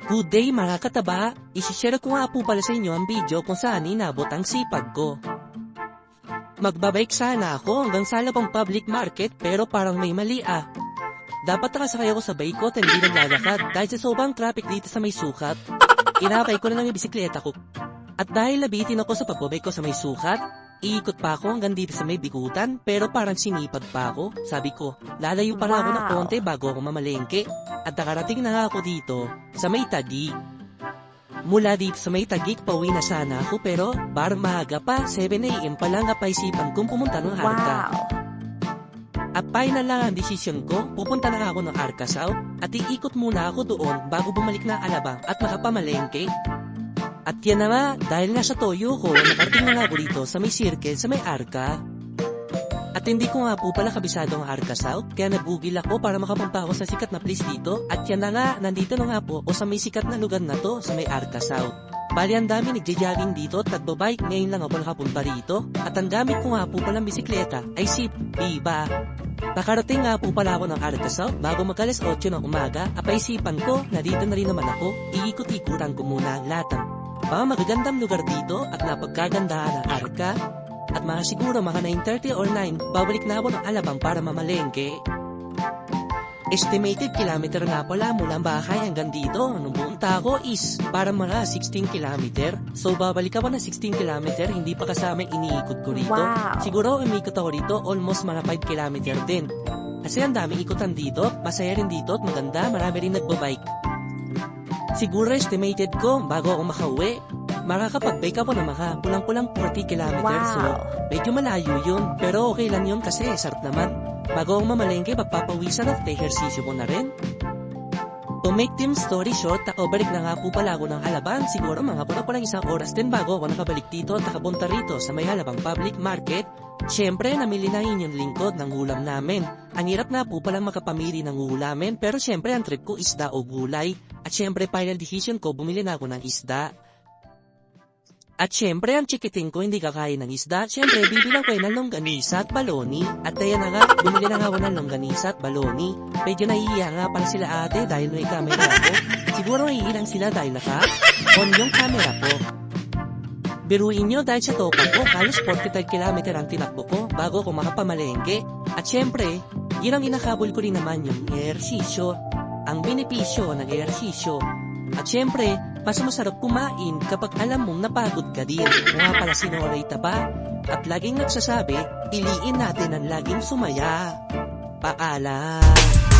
Good day mga kataba, isishare ko nga po pala sa inyo ang video kung saan inabot ang sipag ko. Magbabike sana ako hanggang sa labang public market pero parang may mali ah. Dapat nakasakay ako sa bike ko at hindi naglalakad dahil sa sobrang traffic dito sa may sukat. Inakay ko na lang yung bisikleta ko. At dahil nabitin ako sa pagbabike ko sa may sukat, iikot pa ako hanggang dito sa may bigutan pero parang sinipag pa ako. Sabi ko, lalayo pa ako ng konti bago ako mamalengke. At nakarating na nga ako dito sa may Taguig. Mula dito sa may Taguig, pauwi na sana ako pero parang maaga pa, 7 AM pa lang napaisipan kong pumunta ng Arca. At final lang ang desisyon ko, pupunta na ako ng Arca South at iikot muna ako doon bago bumalik na Alabang at makapamalengke. At yan na nga, dahil nga sa toyo ko, nakarating na nga ako dito sa may circle sa may Arca. At hindi ko nga po pala kabisado ang Arca South, kaya nabugil ako para makapunta ako sa sikat na place dito. At yan na nga, nandito na nga po o sa may sikat na lugar na to, sa may Arca South. Bali ang dami nagja-jogging dito at nagbabike, ngayon lang ako nakapunta rito. At ang gamit ko nga po palang bisikleta ay si Viva. Nakarating nga po pala ako ng Arca South bago mag-alas 8 ng umaga, apaisipan ko na dito na rin naman ako, iikot-ikutan ko muna ang lahat ng magagandang lugar dito at napagkagandahan ng Arca. At mga siguro mga 9:30 or 9, babalik na ako ng Alabang para mamalengke. Estimated kilometer nga pala mula bahay hanggang dito. Nung pumunta ako is para mga 16 kilometer. So babalik ako na 16 kilometer, hindi pa kasama iniikot ko rito. Siguro umikot ako rito almost mga 5 kilometer din. Kasi ang daming ikutan dito, masaya rin dito at maganda, marami rin nagbabike. Siguro estimated ko bago ako makauwi, makakapag-bike ako na kulang-kulang 40 kilometers. So, medyo malayo yun. Pero okay lang yun kasi sarap naman. Bago akong mamalengke, magpapawisan at ehersisyo ko na rin. To make them story short, nakabalik na nga po pala ako ng Alabang. Siguro mga kulang isang oras din bago ako nakabalik dito at nakapunta rito sa may Alabang Public Market. Siyempre, namili na yung lingkod ng ulam namin. Ang hirap na po palang makapamili ng ulamin, pero siyempre ang trip ko isda o gulay. At siyempre, final decision ko, bumili na ako ng isda. At syempre, ang chikiting ko hindi kakain ng isda. Syempre, bibilang ko ng longganisa at baloni. At ayan na nga, bumili na nga ako ng longganisa at baloni. Medyo nahihiya nga pala sila ate dahil may camera ako. Siguro nahihilang sila dahil naka-on yung camera ko. Biruin nyo dahil sa topa ko, halos 45 km ang tinakbo ko bago ko makapamalengke. At syempre, yun ang inakabol ko rin naman yung ehersisyo. Ang benepisyo ng ehersisyo. At syempre, mas masarap kumain kapag alam mong napagod ka din. Nga pala si Norita ba? At laging nagsasabi, piliin natin ang laging sumaya. Paalam!